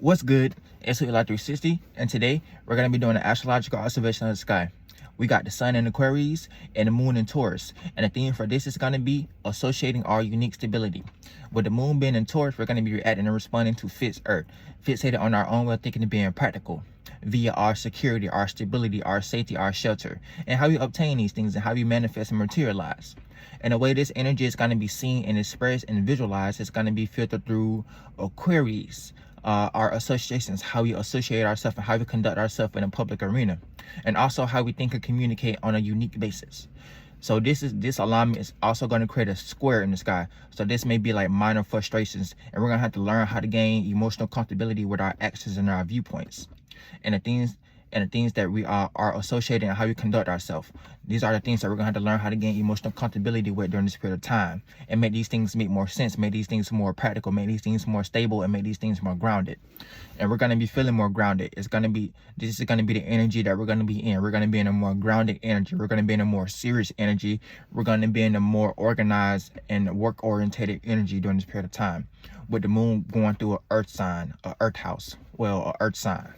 What's good? It's Eli 360, and today we're going to be doing an astrological observation of the sky. We got the sun in Aquarius and the moon in Taurus, and the theme for this is going to be associating our unique stability. With the moon being in Taurus, we're going to be reacting and responding to fixated on our own way of thinking and being practical via our security, our stability, our safety, our shelter, and how we obtain these things and how we manifest and materialize. And the way this energy is going to be seen and expressed and visualized is going to be filtered through Aquarius. Our associations, how we associate ourselves and how we conduct ourselves in a public arena, and also how we think and communicate on a unique basis. So this alignment is also going to create a square in the sky. So this may be like minor frustrations, and we're going to have to learn how to gain emotional comfortability with our actions and our viewpoints, and the things that we are associating and how we conduct ourselves. These are the things that we're going to have to learn how to gain emotional comfortability with during this period of time, and make these things make more sense, make these things more practical, make these things more stable, and make these things more grounded. And we're going to be feeling more grounded. This is going to be the energy that we're going to be in. We're going to be in a more grounded energy. We're going to be in a more serious energy. We're going to be in a more organized and work-oriented energy during this period of time, with the moon going through an earth sign, an earth house, well, an earth sign.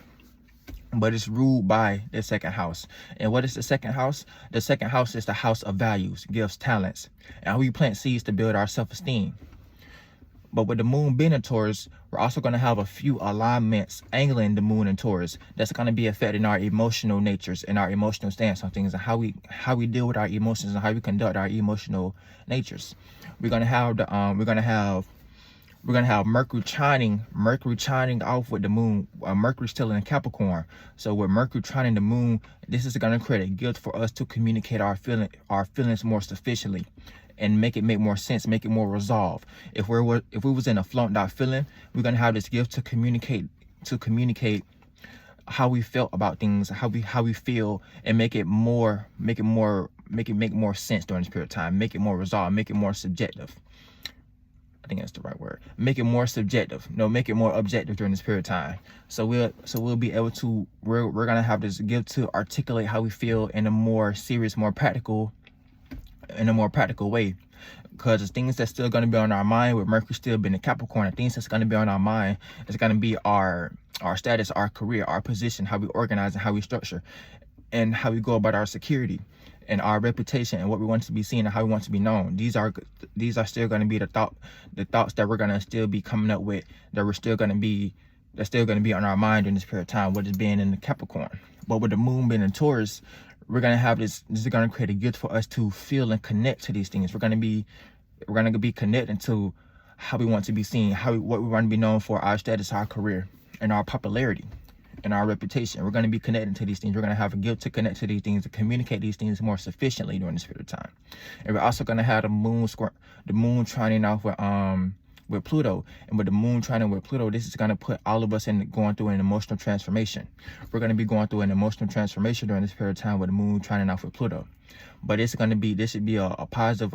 But it's ruled by the second house. And what is the second house? The second house is the house of values, gifts, talents, and how we plant seeds to build our self-esteem. But with the moon being in Taurus, we're also going to have a few alignments angling the moon in Taurus that's going to be affecting our emotional natures and our emotional stance on things, and how we deal with our emotions and how we conduct our emotional natures. We're going to have Mercury trining off with the moon. Mercury still in Capricorn. So with Mercury trining the moon, this is going to create a gift for us to communicate our feelings more sufficiently, and make it make more sense, make it more resolved. If we was in a flunked out feeling, we're going to have this gift to communicate how we felt about things, how we feel, and make it make more sense during this period of time, make it more resolved, make it more subjective. I think that's the right word. Make it more subjective. No, make it more objective during this period of time. So we'll be able to, we're gonna have this gift to articulate how we feel in a more serious, more practical way. Because the things that's still gonna be on our mind, with Mercury still being in Capricorn, the things that's gonna be on our mind is gonna be our status, our career, our position, how we organize and how we structure, and how we go about our security and our reputation, and what we want to be seen and how we want to be known. These are still going to be the thoughts that we're going to still be coming up with, that's still going to be on our mind during this period of time, with it being in the Capricorn. But with the moon being in Taurus, we're going to have this is going to create a gift for us to feel and connect to these things. We're going to be connecting to how we want to be seen, what we want to be known for, our status, our career, and our popularity and our reputation. We're going to be connecting to these things. We're going to have a gift to connect to these things, to communicate these things more sufficiently during this period of time. And we're also going to have the moon trining off with Pluto. And with the moon trining with Pluto, this is going to put all of us going through an emotional transformation. We're going to be going through an emotional transformation during this period of time with the moon trining off with Pluto. But this should be a positive,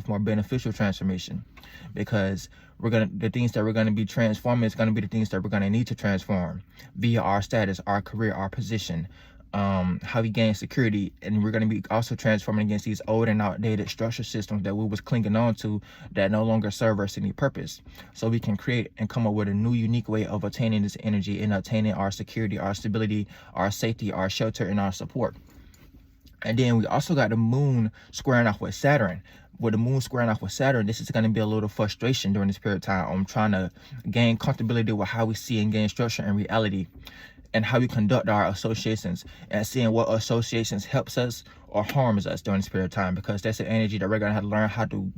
more beneficial transformation, because the things that we're gonna be transforming is gonna be the things that we're gonna need to transform via our status, our career, our position, how we gain security. And we're gonna be also transforming against these old and outdated structure systems that we was clinging on to, that no longer serve us any purpose. So we can create and come up with a new, unique way of attaining this energy and attaining our security, our stability, our safety, our shelter, and our support. And then we also got the moon squaring off with Saturn. With the moon squaring off with Saturn, this is going to be a little frustration during this period of time. I'm trying to gain comfortability with how we see and gain structure and reality, and how we conduct our associations, and seeing what associations helps us or harms us during this period of time, because that's the energy that we're going to have to learn how to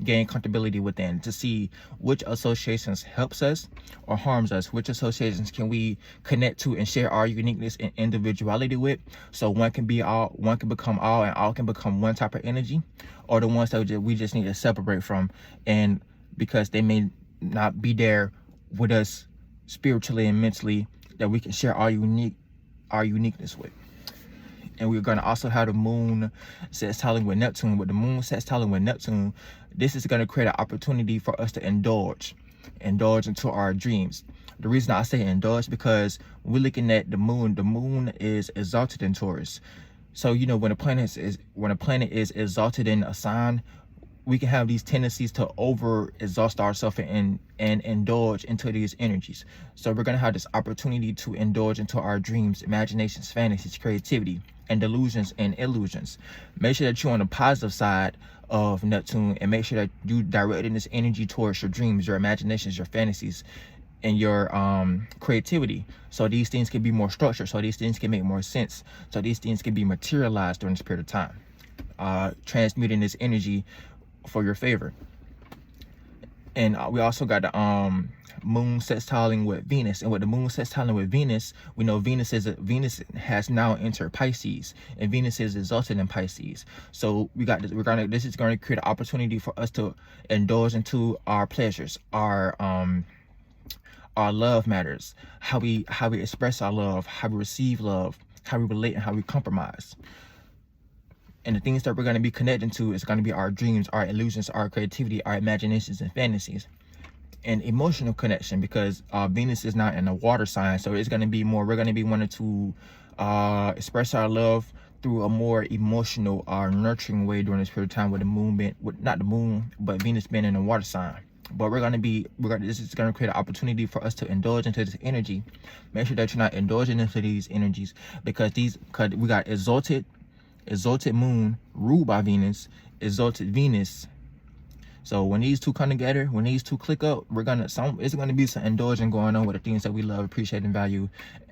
gain comfortability within, to see which associations helps us or harms us, which associations can we connect to and share our uniqueness and individuality with, so one can become all and all can become one type of energy, or the ones that we just need to separate from, and because they may not be there with us spiritually and mentally, that we can share our uniqueness with. And we're going to also have the moon sextiling with Neptune. With the moon sextiling with Neptune, this is going to create an opportunity for us to indulge into our dreams. The reason I say indulge, because we're looking at the moon is exalted in Taurus. So, you know, when a planet is exalted in a sign, we can have these tendencies to over exhaust ourselves and indulge into these energies. So we're going to have this opportunity to indulge into our dreams, imaginations, fantasies, creativity, and delusions and illusions. Make sure that you're on the positive side of Neptune, and make sure that you directing this energy towards your dreams, your imaginations, your fantasies, and your creativity, so these things can be more structured, so these things can make more sense, so these things can be materialized during this period of time, transmuting this energy for your favor. And we also got the moon sextiling with Venus, and with the moon sextiling with Venus, we know Venus has now entered Pisces, and Venus is exalted in Pisces. So we got this, this is going to create an opportunity for us to indulge into our pleasures, our love matters, how we express our love, how we receive love, how we relate, and how we compromise. And the things that we're going to be connecting to is going to be our dreams, our illusions, our creativity, our imaginations and fantasies, and emotional connection, because Venus is not in a water sign, so it's going to be more, we're going to be wanting to express our love through a more emotional, nurturing way during this period of time, with the moon being, not the moon, but Venus being in a water sign. But this is going to create an opportunity for us to indulge into this energy. Make sure that you're not indulging into these energies, because we got exalted moon ruled by Venus, exalted Venus. So when these two come together, when these two click up, it's gonna be some indulging going on with the things that we love, appreciate, and value,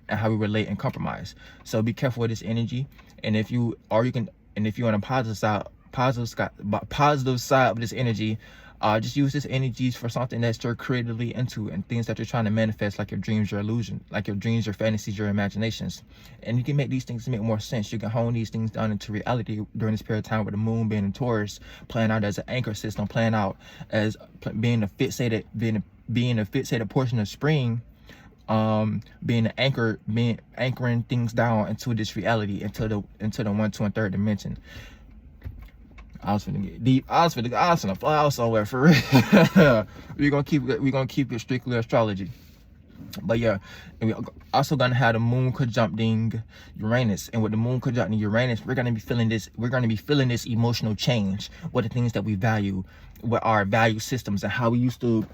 and how we relate and compromise. So be careful with this energy. And if you're on a positive side of this energy, just use this energy for something that you're creatively into, and things that you're trying to manifest, like your dreams, your illusion, like your dreams, your fantasies, your imaginations. And you can make these things make more sense. You can hone these things down into reality during this period of time, with the moon being in Taurus, playing out as an anchor system, playing out as being a fixated portion of spring, being anchoring things down into this reality, into the 1, 2, and 3rd dimension. I was finna get deep. I was finna fly out somewhere for real. We're gonna keep it strictly astrology. But yeah, and we also gonna have the moon conjuncting Uranus, and with the moon conjuncting Uranus, we're gonna be feeling this emotional change with the things that we value, with our value systems, and how we used to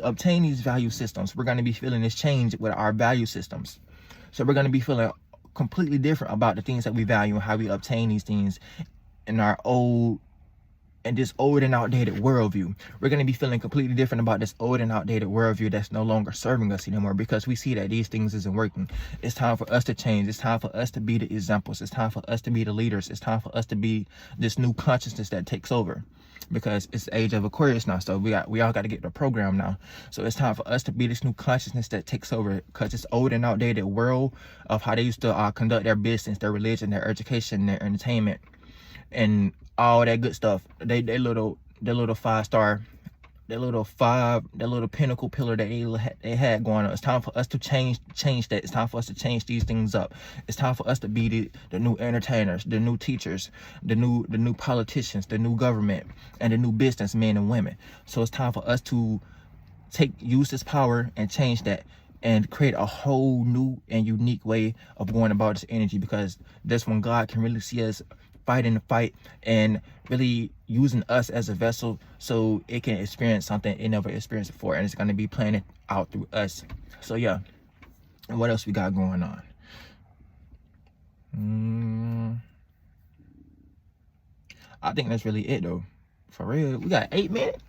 obtain these value systems. We're gonna be feeling this change with our value systems. So we're gonna be feeling completely different about the things that we value and how we obtain these things in this old and outdated worldview. We're going to be feeling completely different about this old and outdated worldview that's no longer serving us anymore, because we see that these things isn't working. It's time for us to change. It's time for us to be the examples. It's time for us to be the leaders. It's time for us to be this new consciousness that takes over, because it's the age of Aquarius now. So we all got to get the program now. So it's time for us to be this new consciousness that takes over, because this old and outdated world of how they used to conduct their business, their religion, their education, their entertainment, and all that good stuff. Their little 5-star, their little pinnacle pillar that they had going on. It's time for us to change that. It's time for us to change these things up. It's time for us to be the new entertainers, the new teachers, the new politicians, the new government, and the new businessmen and women. So it's time for us to use this power and change that, and create a whole new and unique way of going about this energy, because that's when God can really see us fighting the fight and really using us as a vessel, so it can experience something it never experienced before, and it's going to be playing it out through us. So yeah, and what else we got going on? I think that's really it though. For real, we got 8 minutes.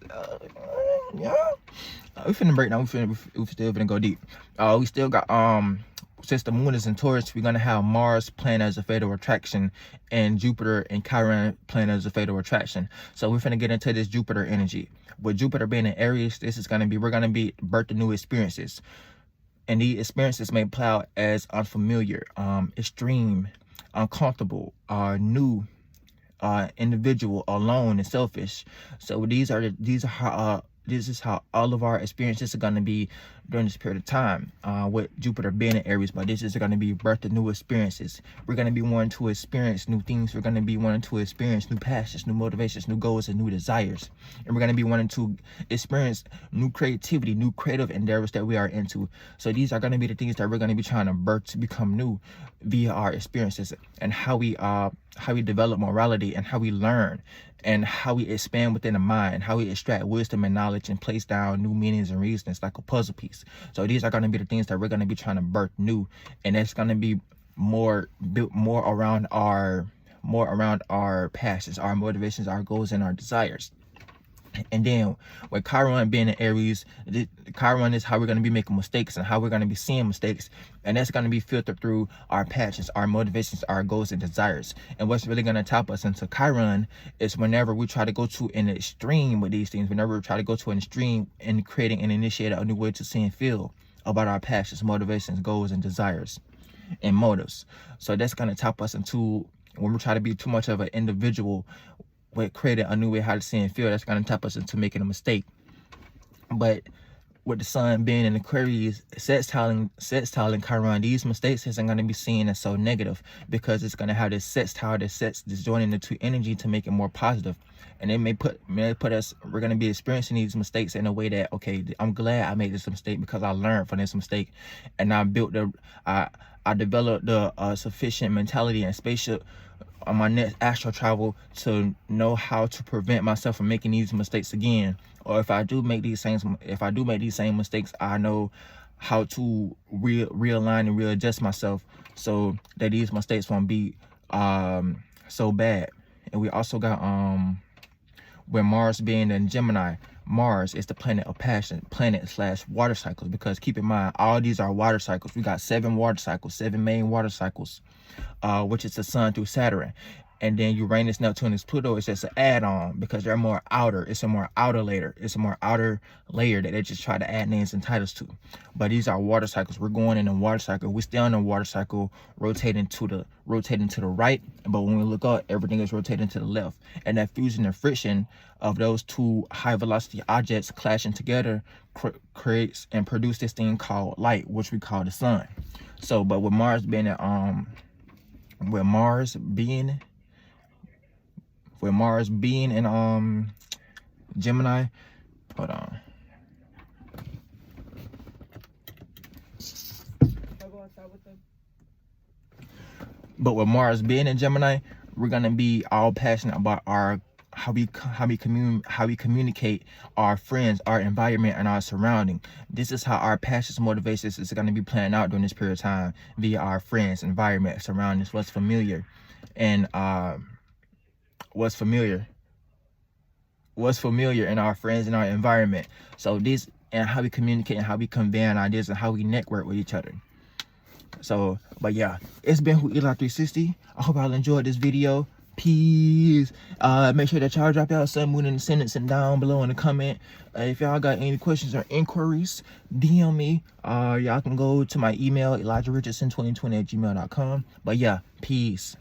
Yeah, we finna break down. We still finna go deep. We still got since the moon is in Taurus, we're gonna have Mars playing as a fatal attraction, and Jupiter and Chiron playing as a fatal attraction. So we're finna get into this Jupiter energy. With Jupiter being in Aries, we're gonna be birthing new experiences, and these experiences may play out as unfamiliar, extreme, uncomfortable, new, individual, alone, and selfish. So this is how all of our experiences are going to be during this period of time, with Jupiter being in Aries. But this is going to be birth of new experiences. We're going to be wanting to experience new things. We're going to be wanting to experience new passions, new motivations, new goals, and new desires. And we're going to be wanting to experience new creativity, new creative endeavors that we are into. So these are going to be the things that we're going to be trying to birth to become new via our experiences, and how we develop morality, and how we learn, and how we expand within the mind, how we extract wisdom and knowledge and place down new meanings and reasons like a puzzle piece. So these are going to be the things that we're going to be trying to birth new, and it's going to be built more around our passions, our motivations, our goals, and our desires. And then with Chiron being in Aries, Chiron is how we're going to be making mistakes and how we're going to be seeing mistakes. And that's going to be filtered through our passions, our motivations, our goals, and desires. And what's really going to tap us into Chiron is whenever we try to go to an extreme with these things, whenever we try to go to an extreme in creating and initiating a new way to see and feel about our passions, motivations, goals, and desires, and motives. So that's going to tap us into when we try to be too much of an individual with creating a new way how to see and feel. That's going to tap us into making a mistake. But with the sun being in Aquarius, sextiling Chiron, these mistakes isn't going to be seen as so negative, because it's going to have this sextile, this joining the two energy to make it more positive. And it may put us, we're going to be experiencing these mistakes in a way that, okay, I'm glad I made this mistake because I learned from this mistake, and I developed the sufficient mentality and spaceship on my next astral travel to know how to prevent myself from making these mistakes again. Or if I do make these same mistakes, I know how to realign and readjust myself so that these mistakes won't be so bad. And we also got with Mars being in Gemini. Mars is the planet of passion, planet/water cycles, because keep in mind, all these are water cycles. We got 7 water cycles, 7 main water cycles, which is the sun through Saturn. And then Uranus, Neptune, and Pluto is just an add-on, because they're more outer. It's a more outer layer. It's a more outer layer that they just try to add names and titles to. But these are water cycles. We're going in a water cycle. We stay on a water cycle, rotating to the right. But when we look up, everything is rotating to the left. And that fusion and friction of those two high velocity objects clashing together creates and produces this thing called light, which we call the sun. So, but with Mars being in Gemini, hold on. But with Mars being in Gemini, we're gonna be all passionate about how we communicate our friends, our environment, and our surrounding. This is how our passions, motivations is going to be playing out during this period of time via our friends, environment, surroundings, what's familiar, and what's familiar in our friends and our environment. So this, and how we communicate and how we convey ideas and how we network with each other. So, but yeah, it's been Eli 360. I hope y'all enjoyed this video. Peace. Make sure that y'all drop y'all sun, moon, and ascendants and down below in the comment. If y'all got any questions or inquiries, DM me. Y'all can go to my email, ElijahRichardson2020@gmail.com. But yeah, peace.